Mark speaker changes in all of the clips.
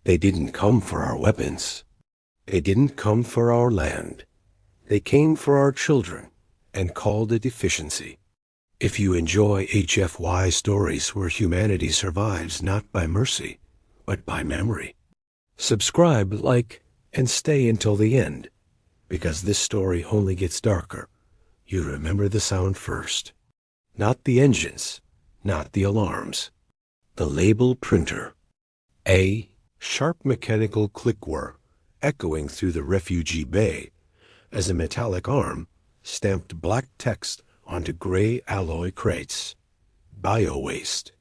Speaker 1: They didn't come for our weapons. They didn't come for our land. They came for our children and called it efficiency. If you enjoy HFY stories where humanity survives not by mercy, but by memory, subscribe, like, and stay until the end, because this story only gets darker. You remember the sound first. Not the engines, not the alarms. The label printer. A sharp mechanical click whir echoing through the refugee bay as a metallic arm stamped black text onto gray alloy crates. Bio-waste.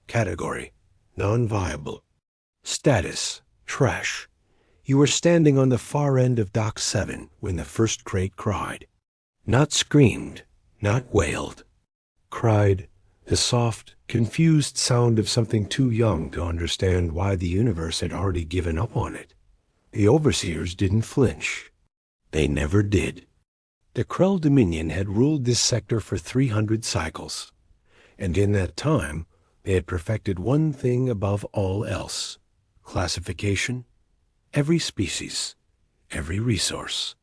Speaker 1: Category: non-viable. Status: trash. You were standing on the far end of Dock 7 when the first crate cried. Not screamed, not wailed. Cried, the soft, confused sound of something too young to understand why the universe had already given up on it. The overseers didn't flinch. They never did. The Krell Dominion had ruled this sector for 300 cycles, and in that time they had perfected one thing above all else: classification. Every species, every resource,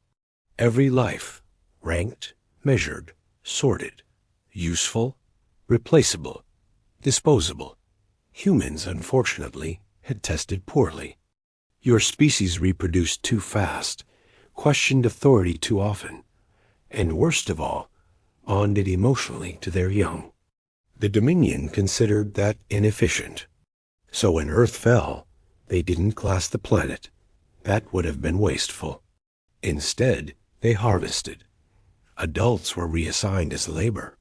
Speaker 1: every life, ranked, measured, sorted, useful, replaceable, disposable. Humans, unfortunately, had tested poorly. Your species reproduced too fast, questioned authority too often, and worst of all, bonded emotionally to their young. The Dominion considered that inefficient. So when Earth fell, they didn't class the planet. That would have been wasteful. Instead, they harvested. Adults were reassigned as labor.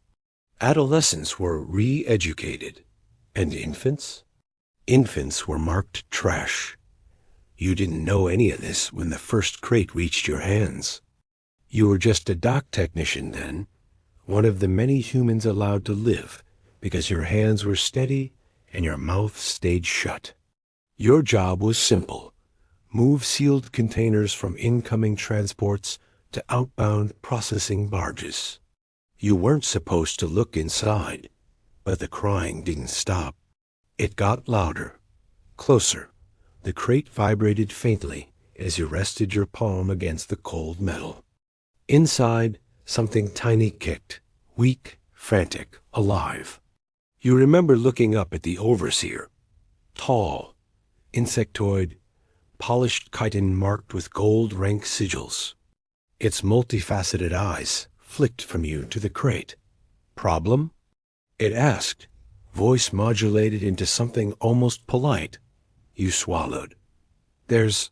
Speaker 1: Adolescents were re-educated. And infants? Infants were marked trash. You didn't know any of this when the first crate reached your hands. You were just a dock technician then, one of the many humans allowed to live because your hands were steady and your mouth stayed shut. Your job was simple: move sealed containers from incoming transports to outbound processing barges. You weren't supposed to look inside, but the crying didn't stop. It got louder, closer. The crate vibrated faintly as you rested your palm against the cold metal. Inside, something tiny kicked, weak, frantic, alive. You remember looking up at the overseer, tall, insectoid, polished chitin marked with gold rank sigils. Its multifaceted eyes flicked from you to the crate. Problem? It asked, voice modulated into something almost polite. You swallowed. There's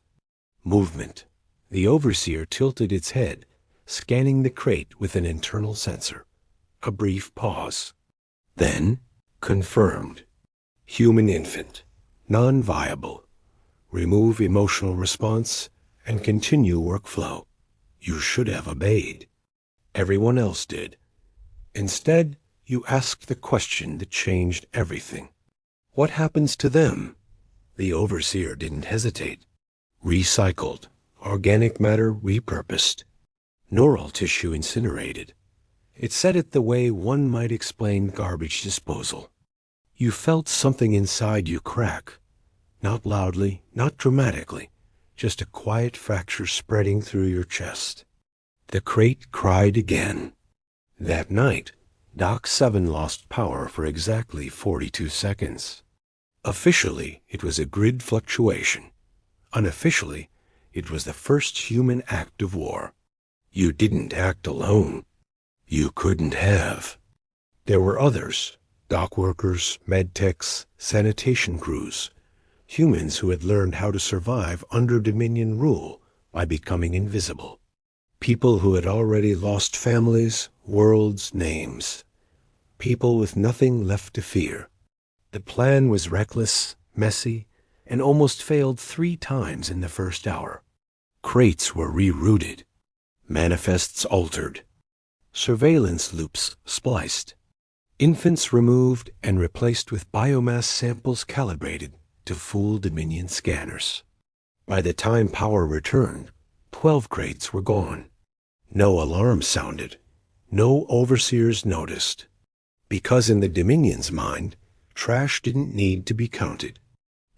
Speaker 1: movement. The overseer tilted its head, scanning the crate with an internal sensor. A brief pause. Then, confirmed. Human infant. Non-viable. Remove emotional response and continue workflow. You should have obeyed. Everyone else did. Instead, you asked the question that changed everything. What happens to them? The overseer didn't hesitate. Recycled. Organic matter repurposed. Neural tissue incinerated. It said it the way one might explain garbage disposal. You felt something inside you crack. Not loudly, not dramatically, just a quiet fracture spreading through your chest. The crate cried again. That night, Dock 7 lost power for exactly 42 seconds. Officially, it was a grid fluctuation. Unofficially, it was the first human act of war. You didn't act alone. You couldn't have. There were others, dock workers, medtechs, sanitation crews, humans who had learned how to survive under Dominion rule by becoming invisible. People who had already lost families, worlds, names. People with nothing left to fear. The plan was reckless, messy, and almost failed 3 times in the first hour. Crates were rerouted. Manifests altered. Surveillance loops spliced. Infants removed and replaced with biomass samples calibrated to fool Dominion scanners. By the time power returned, 12 crates were gone. No alarm sounded. No overseers noticed. Because in the Dominion's mind, trash didn't need to be counted.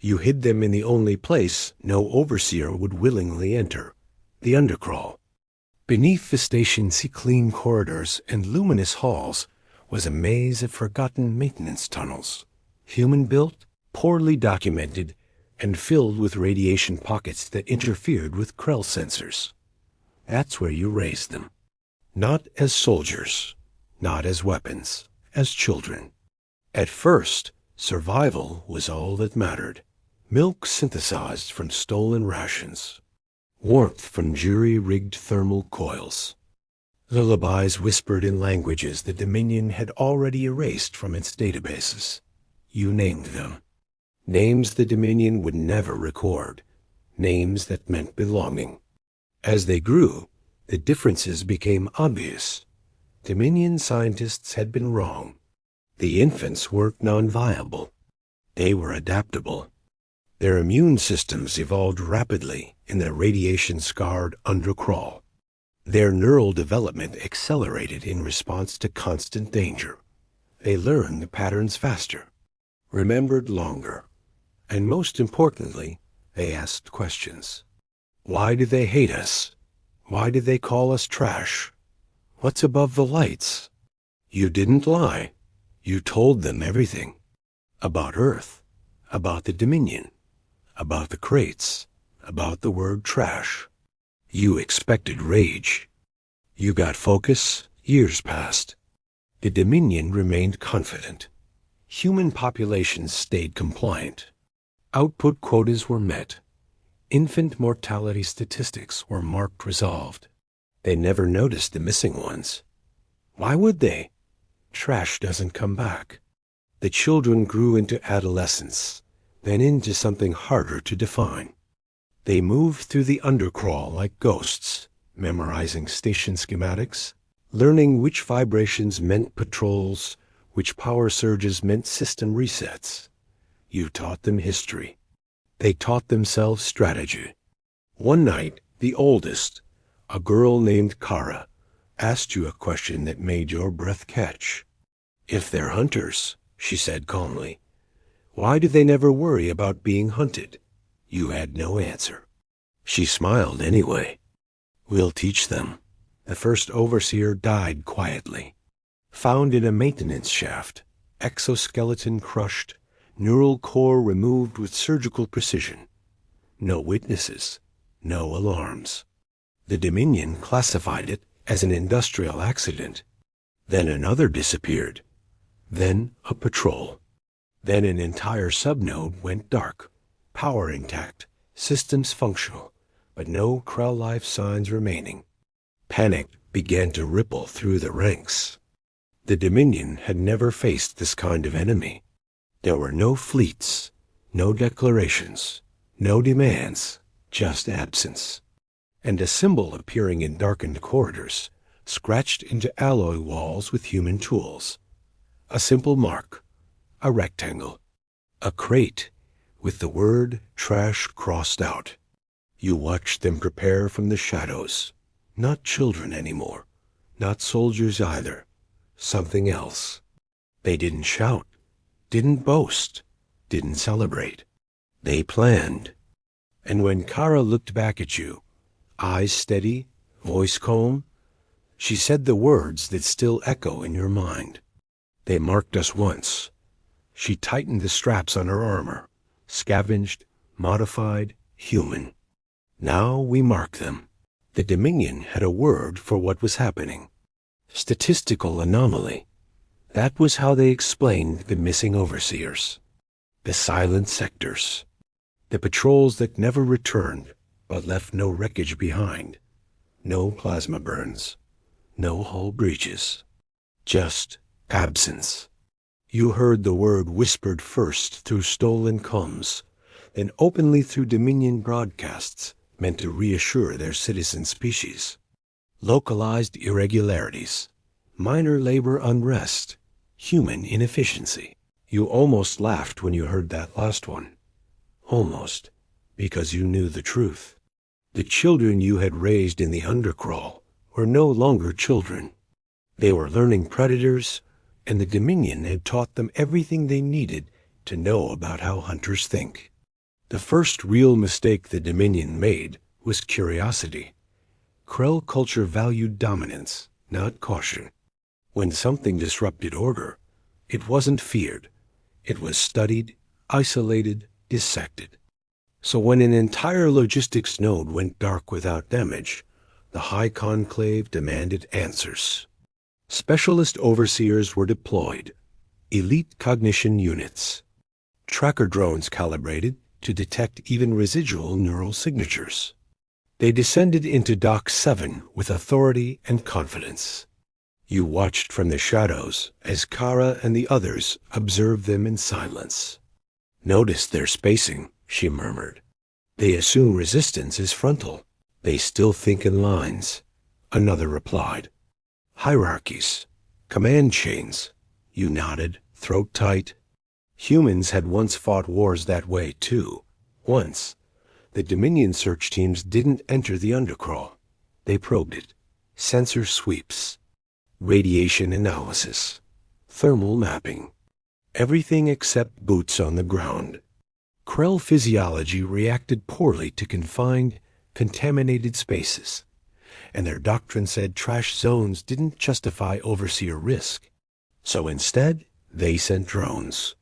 Speaker 1: You hid them in the only place no overseer would willingly enter, the undercrawl. Beneath the station's clean corridors and luminous halls was a maze of forgotten maintenance tunnels, human-built, poorly documented, and filled with radiation pockets that interfered with Krell sensors. That's where you raised them. Not as soldiers, not as weapons, as children. At first, survival was all that mattered. Milk synthesized from stolen rations. Warmth from jury-rigged thermal coils. Lullabies whispered in languages the Dominion had already erased from its databases. You named them. Names the Dominion would never record. Names that meant belonging. As they grew, the differences became obvious. Dominion scientists had been wrong. The infants weren't non-viable. They were adaptable. Their immune systems evolved rapidly in their radiation-scarred undercrawl. Their neural development accelerated in response to constant danger. They learned the patterns faster, remembered longer, and most importantly, they asked questions. Why do they hate us? Why do they call us trash? What's above the lights? You didn't lie. You told them everything. About Earth, about the Dominion, about the crates, about the word trash. You expected rage. You got focus. Years passed. The Dominion remained confident. Human populations stayed compliant. Output quotas were met. Infant mortality statistics were marked resolved. They never noticed the missing ones. Why would they? Trash doesn't come back. The children grew into adolescence, then into something harder to define. They moved through the undercrawl like ghosts, memorizing station schematics, learning which vibrations meant patrols, which power surges meant system resets. You taught them history. They taught themselves strategy. One night, the oldest, a girl named Kara, asked you a question that made your breath catch. If they're hunters, she said calmly, why do they never worry about being hunted? You had no answer. She smiled anyway. We'll teach them. The first overseer died quietly. Found in a maintenance shaft, exoskeleton crushed, neural core removed with surgical precision. No witnesses, no alarms. The Dominion classified it as an industrial accident. Then another disappeared. Then a patrol. Then an entire subnode went dark. Power intact, systems functional, but no Krell life signs remaining. Panic began to ripple through the ranks. The Dominion had never faced this kind of enemy. There were no fleets, no declarations, no demands, just absence. And a symbol appearing in darkened corridors, scratched into alloy walls with human tools. A simple mark, a rectangle, a crate with the word trash crossed out. You watched them prepare from the shadows. Not children anymore, not soldiers either. Something else. They didn't shout, didn't boast, didn't celebrate. They planned. And when Kara looked back at you, eyes steady, voice calm, she said the words that still echo in your mind. They marked us once. She tightened the straps on her armor, scavenged, modified, human. Now we mark them. The Dominion had a word for what was happening. Statistical anomaly. That was how they explained the missing overseers. The silent sectors. The patrols that never returned, but left no wreckage behind. No plasma burns. No hull breaches. Just absence. You heard the word whispered first through stolen comms, then openly through Dominion broadcasts meant to reassure their citizen species. Localized irregularities, minor labor unrest, human inefficiency. You almost laughed when you heard that last one. Almost, because you knew the truth. The children you had raised in the undercrawl were no longer children. They were learning predators, and the Dominion had taught them everything they needed to know about how hunters think. The first real mistake the Dominion made was curiosity. Krell culture valued dominance, not caution. When something disrupted order, it wasn't feared. It was studied, isolated, dissected. So when an entire logistics node went dark without damage, the High Conclave demanded answers. Specialist overseers were deployed, elite cognition units, tracker drones calibrated to detect even residual neural signatures. They descended into Dock 7 with authority and confidence. You watched from the shadows as Kara and the others observed them in silence. "Notice their spacing," she murmured. "They assume resistance is frontal. They still think in lines." Another replied. "Hierarchies. Command chains." You nodded, throat tight. Humans had once fought wars that way, too. Once. The Dominion search teams didn't enter the undercrawl. They probed it. Sensor sweeps. Radiation analysis. Thermal mapping. Everything except boots on the ground. Krell physiology reacted poorly to confined, contaminated spaces, and their doctrine said trash zones didn't justify overseer risk. So instead, they sent drones.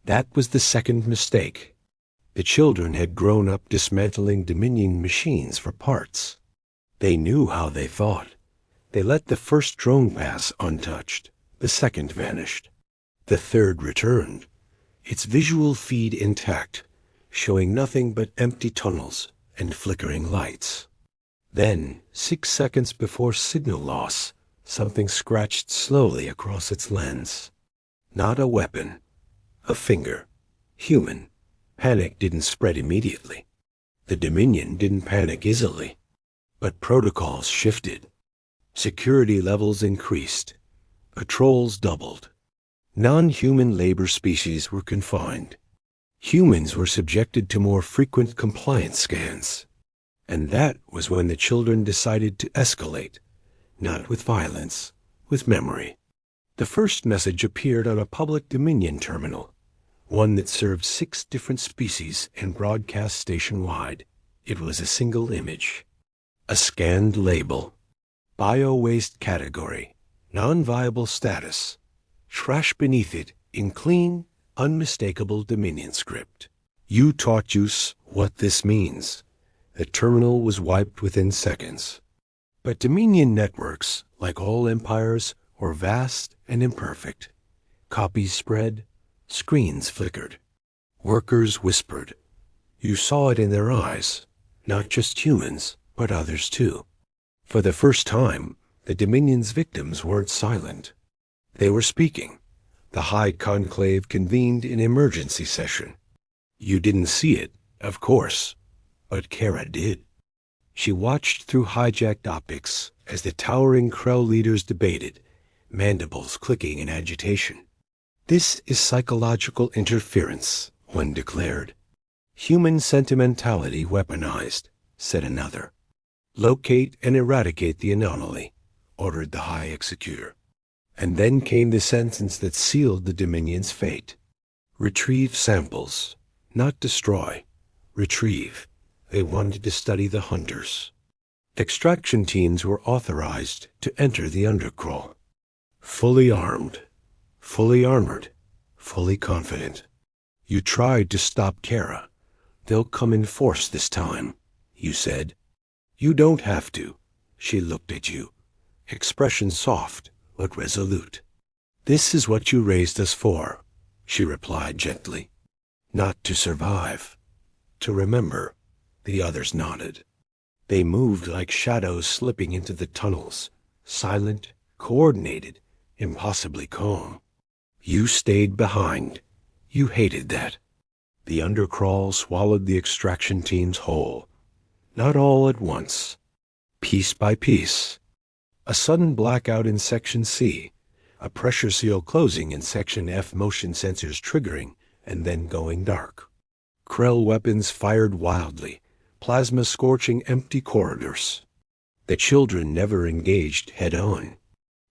Speaker 1: That was the second mistake. The children had grown up dismantling Dominion machines for parts. They knew how they thought. They let the first drone pass untouched. The second vanished. The third returned, its visual feed intact, showing nothing but empty tunnels and flickering lights. Then, 6 seconds before signal loss, something scratched slowly across its lens. Not a weapon. A finger. Human. Panic didn't spread immediately. The Dominion didn't panic easily. But protocols shifted. Security levels increased. Patrols doubled. Non-human labor species were confined. Humans were subjected to more frequent compliance scans. And that was when the children decided to escalate, not with violence, with memory. The first message appeared on a public Dominion terminal, one that served 6 different species and broadcast station-wide. It was a single image. A scanned label. Bio-waste category. Non-viable status. Trash beneath it in clean, unmistakable Dominion script. You taught us what this means. The terminal was wiped within seconds. But Dominion networks, like all empires, were vast and imperfect. Copies spread, screens flickered. Workers whispered. You saw it in their eyes, not just humans, but others too. For the first time, the Dominion's victims weren't silent. They were speaking. The High Conclave convened an emergency session. You didn't see it, of course, but Kara did. She watched through hijacked optics as the towering Krell leaders debated, mandibles clicking in agitation. This is psychological interference, one declared. Human sentimentality weaponized, said another. Locate and eradicate the anomaly, ordered the High Executor. And then came the sentence that sealed the Dominion's fate. Retrieve samples, not destroy. Retrieve. They wanted to study the hunters. Extraction teams were authorized to enter the undercrawl. Fully armed, fully armored, fully confident. You tried to stop Kara. They'll come in force this time, you said. You don't have to. She looked at you, expression soft but resolute. This is what you raised us for, she replied gently. Not to survive, to remember. The others nodded. They moved like shadows slipping into the tunnels, silent, coordinated, impossibly calm. You stayed behind. You hated that. The undercrawl swallowed the extraction teams whole. Not all at once. Piece by piece. A sudden blackout in Section C, a pressure seal closing in Section F, motion sensors triggering, and then going dark. Krell weapons fired wildly, plasma scorching empty corridors. The children never engaged head-on.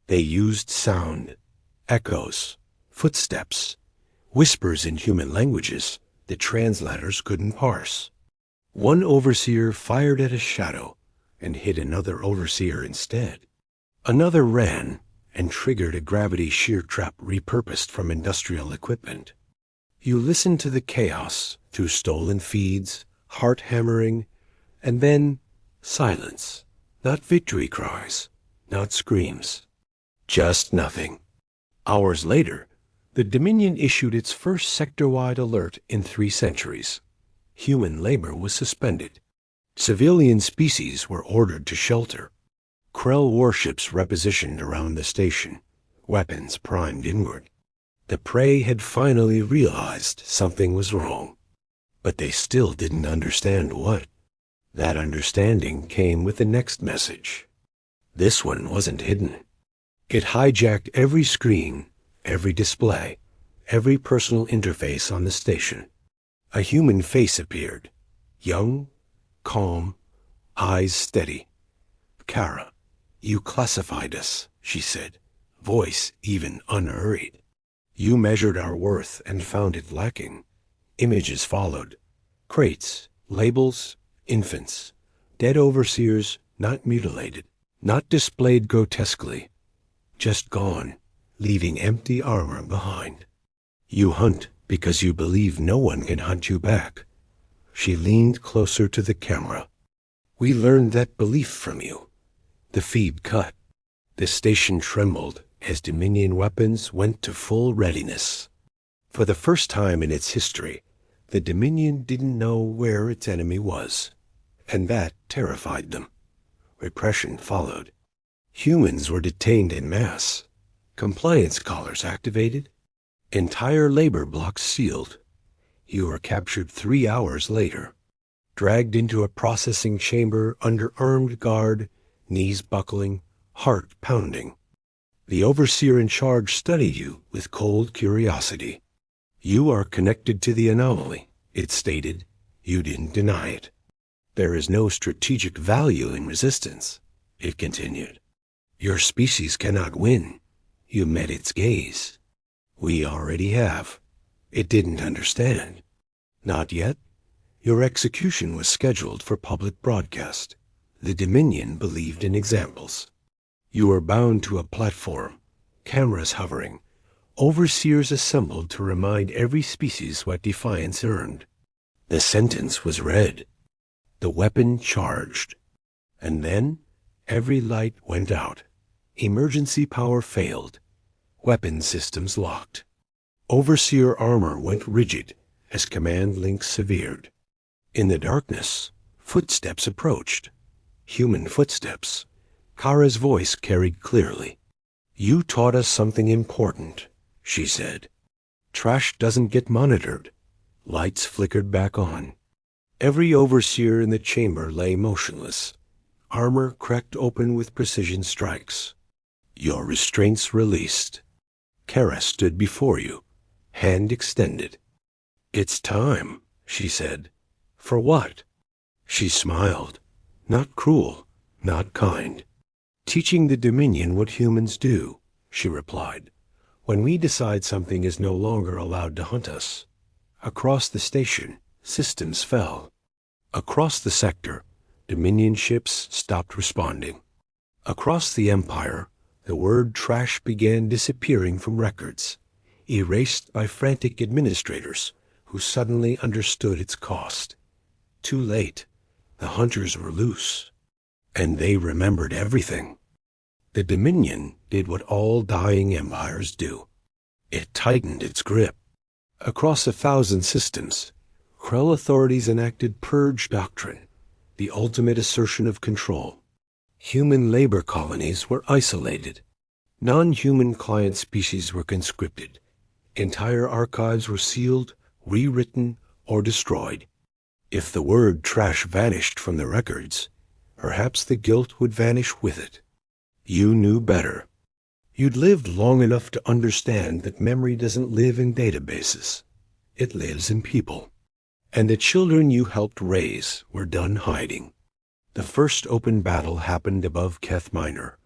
Speaker 1: They used sound, echoes, footsteps, whispers in human languages, the translators couldn't parse. One overseer fired at a shadow and hit another overseer instead. Another ran and triggered a gravity shear trap repurposed from industrial equipment. You listened to the chaos through stolen feeds, heart hammering, and then silence. Not victory cries, not screams. Just nothing. Hours later, the Dominion issued its first sector-wide alert in 3 centuries. Human labor was suspended. Civilian species were ordered to shelter. Krell warships repositioned around the station, weapons primed inward. The prey had finally realized something was wrong, but they still didn't understand what. That understanding came with the next message. This one wasn't hidden. It hijacked every screen, every display, every personal interface on the station. A human face appeared, young, calm, eyes steady. "Kara, you classified us," she said, voice even unhurried. "You measured our worth and found it lacking." Images followed. Crates, labels, infants, dead overseers, not mutilated, not displayed grotesquely, just gone, leaving empty armor behind. "You hunt because you believe no one can hunt you back." She leaned closer to the camera. "We learned that belief from you." The feed cut. The station trembled as Dominion weapons went to full readiness. For the first time in its history, the Dominion didn't know where its enemy was, and that terrified them. Repression followed. Humans were detained en masse, compliance collars activated, entire labor blocks sealed. You were captured 3 hours later, dragged into a processing chamber under armed guard, knees buckling, heart pounding. The overseer in charge studied you with cold curiosity. "You are connected to the anomaly," it stated. You didn't deny it. "There is no strategic value in resistance," it continued. "Your species cannot win." You met its gaze. "We already have." It didn't understand. "Not yet." Your execution was scheduled for public broadcast. The Dominion believed in examples. You were bound to a platform, cameras hovering, overseers assembled to remind every species what defiance earned. The sentence was read. The weapon charged. And then every light went out. Emergency power failed. Weapon systems locked. Overseer armor went rigid as command links severed. In the darkness, footsteps approached. Human footsteps. Kara's voice carried clearly. "You taught us something important," she said. "Trash doesn't get monitored." Lights flickered back on. Every overseer in the chamber lay motionless, armor cracked open with precision strikes. Your restraints released. Kara stood before you, hand extended. "It's time," she said. "For what?" She smiled. Not cruel, not kind. "Teaching the Dominion what humans do," she replied. "When we decide something is no longer allowed to hunt us." Across the station, systems fell. Across the sector, Dominion ships stopped responding. Across the Empire, the word trash began disappearing from records, erased by frantic administrators who suddenly understood its cost. Too late. The hunters were loose. And they remembered everything. The Dominion did what all dying empires do. It tightened its grip. Across 1,000 systems, Krell authorities enacted Purge Doctrine, the ultimate assertion of control. Human labor colonies were isolated. Non-human client species were conscripted. Entire archives were sealed, rewritten, or destroyed. If the word trash vanished from the records, perhaps the guilt would vanish with it. You knew better. You'd lived long enough to understand that memory doesn't live in databases. It lives in people. And the children you helped raise were done hiding. The first open battle happened above Keth Minor,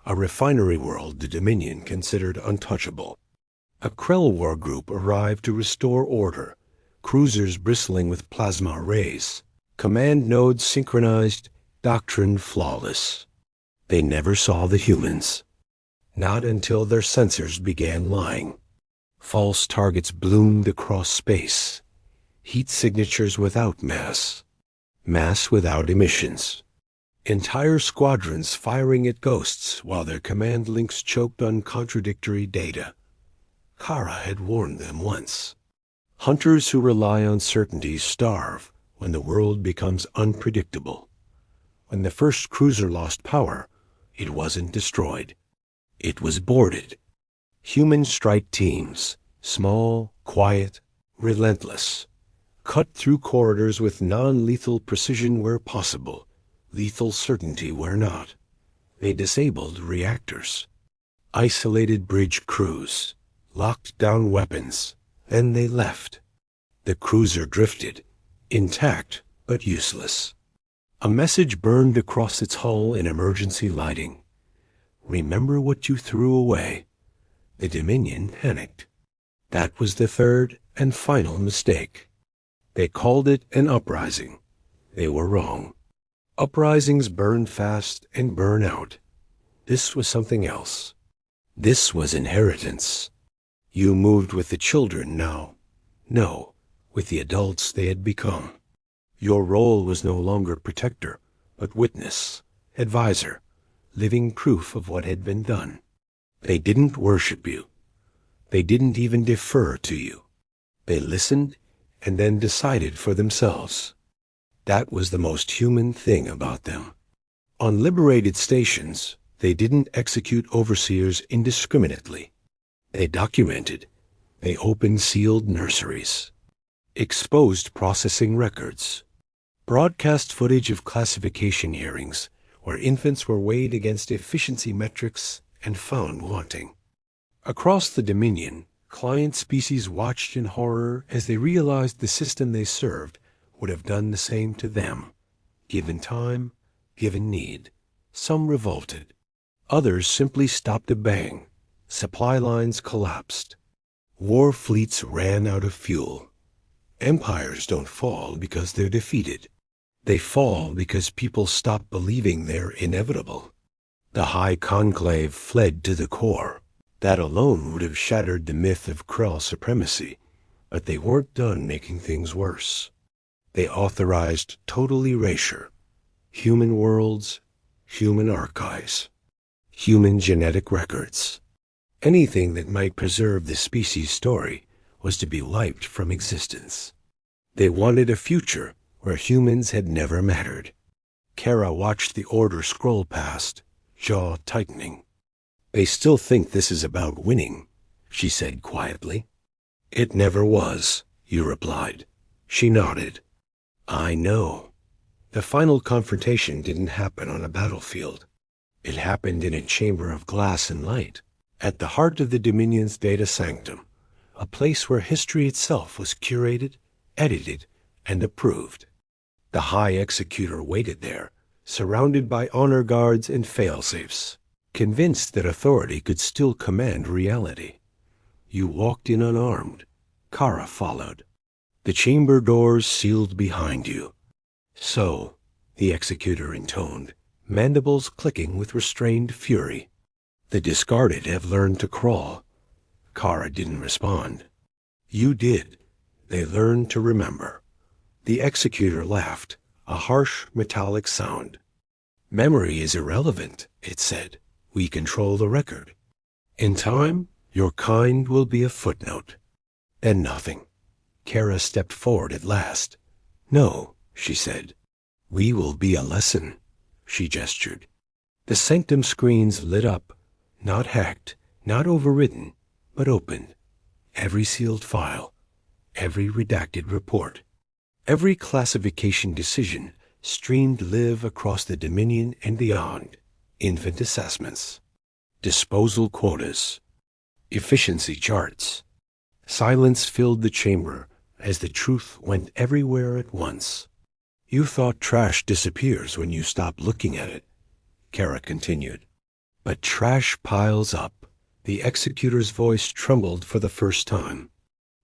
Speaker 1: a refinery world the Dominion considered untouchable. A Krell war group arrived to restore order, cruisers bristling with plasma rays, command nodes synchronized, doctrine flawless. They never saw the humans. Not until their sensors began lying. False targets bloomed across space. Heat signatures without mass. Mass without emissions. Entire squadrons firing at ghosts while their command links choked on contradictory data. Kara had warned them once. Hunters who rely on certainty starve when the world becomes unpredictable. When the first cruiser lost power, it wasn't destroyed. It was boarded. Human strike teams, small, quiet, relentless, cut through corridors with non-lethal precision where possible, lethal certainty where not. They disabled reactors, isolated bridge crews, locked down weapons, then they left. The cruiser drifted, intact but useless. A message burned across its hull in emergency lighting. Remember what you threw away. The Dominion panicked. That was the third and final mistake. They called it an uprising. They were wrong. Uprisings burn fast and burn out. This was something else. This was inheritance. You moved with the children now. No, with the adults they had become. Your role was no longer protector, but witness, advisor, living proof of what had been done. They didn't worship you. They didn't even defer to you. They listened and then decided for themselves. That was the most human thing about them. On liberated stations, they didn't execute overseers indiscriminately. They documented. They opened sealed nurseries, exposed processing records, broadcast footage of classification hearings where infants were weighed against efficiency metrics and found wanting. Across the Dominion, client species watched in horror as they realized the system they served would have done the same to them. Given time, given need. Some revolted. Others simply stopped a bang. Supply lines collapsed. War fleets ran out of fuel. Empires don't fall because they're defeated. They fall because people stop believing they're inevitable. The High Conclave fled to the core. That alone would have shattered the myth of Krell supremacy, but they weren't done making things worse. They authorized total erasure. Human worlds, human archives, human genetic records. Anything that might preserve the species' story was to be wiped from existence. They wanted a future where humans had never mattered. Kara watched the order scroll past, jaw tightening. They still think this is about winning, she said quietly. It never was, you replied. She nodded. I know. The final confrontation didn't happen on a battlefield. It happened in a chamber of glass and light, at the heart of the Dominion's data sanctum, a place where history itself was curated, edited, and approved. The High Executor waited there, surrounded by honor guards and failsafes, convinced that authority could still command reality. You walked in unarmed. Kara followed. The chamber doors sealed behind you. So, the Executor intoned, mandibles clicking with restrained fury. The discarded have learned to crawl. Kara didn't respond. You did. They learned to remember. The Executor laughed, a harsh, metallic sound. Memory is irrelevant, it said. We control the record. In time, your kind will be a footnote. Then nothing. Kara stepped forward at last. No, she said. We will be a lesson, she gestured. The sanctum screens lit up, not hacked, not overridden, but opened. Every sealed file, every redacted report, every classification decision streamed live across the Dominion and beyond. Infant assessments, disposal quotas, efficiency charts. Silence filled the chamber as the truth went everywhere at once. You thought trash disappears when you stop looking at it, Kara continued. But trash piles up. The Executor's voice trembled for the first time.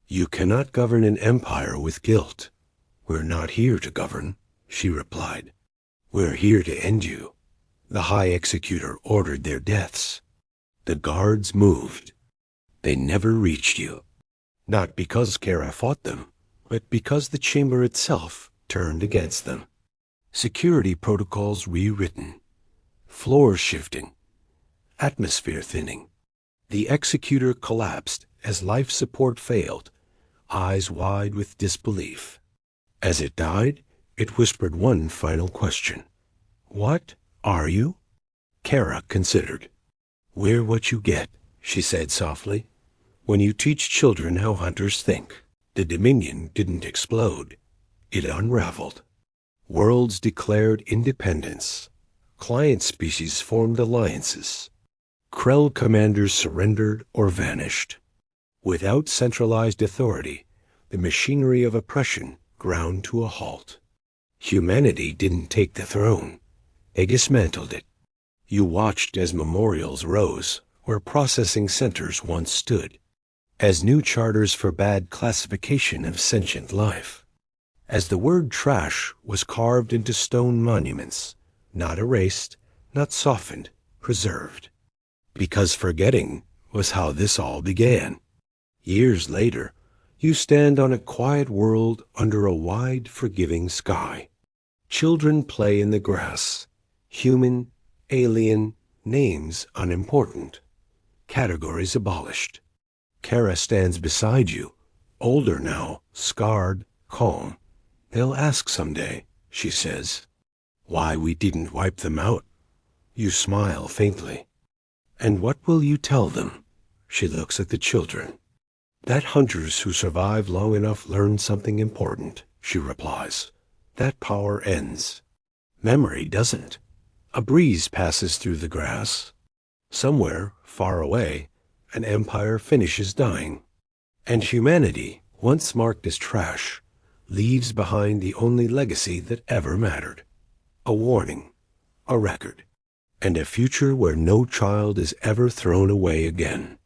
Speaker 1: You cannot govern an empire with guilt. We're not here to govern, she replied. We're here to end you. The High Executor ordered their deaths. The guards moved. They never reached you. Not because Kara fought them, but because the chamber itself turned against them. Security protocols rewritten. Floors shifting. Atmosphere thinning. The executor collapsed as life support failed, eyes wide with disbelief. As it died, it whispered one final question. What are you? Kara considered. We're what you get, she said softly. When you teach children how hunters think. The Dominion didn't explode. It unraveled. Worlds declared independence. Client species formed alliances. Krell commanders surrendered or vanished. Without centralized authority, the machinery of oppression ground to a halt. Humanity didn't take the throne. They dismantled it. You watched as memorials rose where processing centers once stood, as new charters forbade classification of sentient life, as the word trash was carved into stone monuments, not erased, not softened, preserved. Because forgetting was how this all began. Years later, you stand on a quiet world under a wide, forgiving sky. Children play in the grass. Human, alien, names unimportant. Categories abolished. Kara stands beside you, older now, scarred, calm. They'll ask someday, she says, why we didn't wipe them out. You smile faintly. And what will you tell them? She looks at the children. That hunters who survive long enough learn something important, she replies. That power ends. Memory doesn't. A breeze passes through the grass. Somewhere, far away, an empire finishes dying. And humanity, once marked as trash, leaves behind the only legacy that ever mattered. A warning, a record, and a future where no child is ever thrown away again.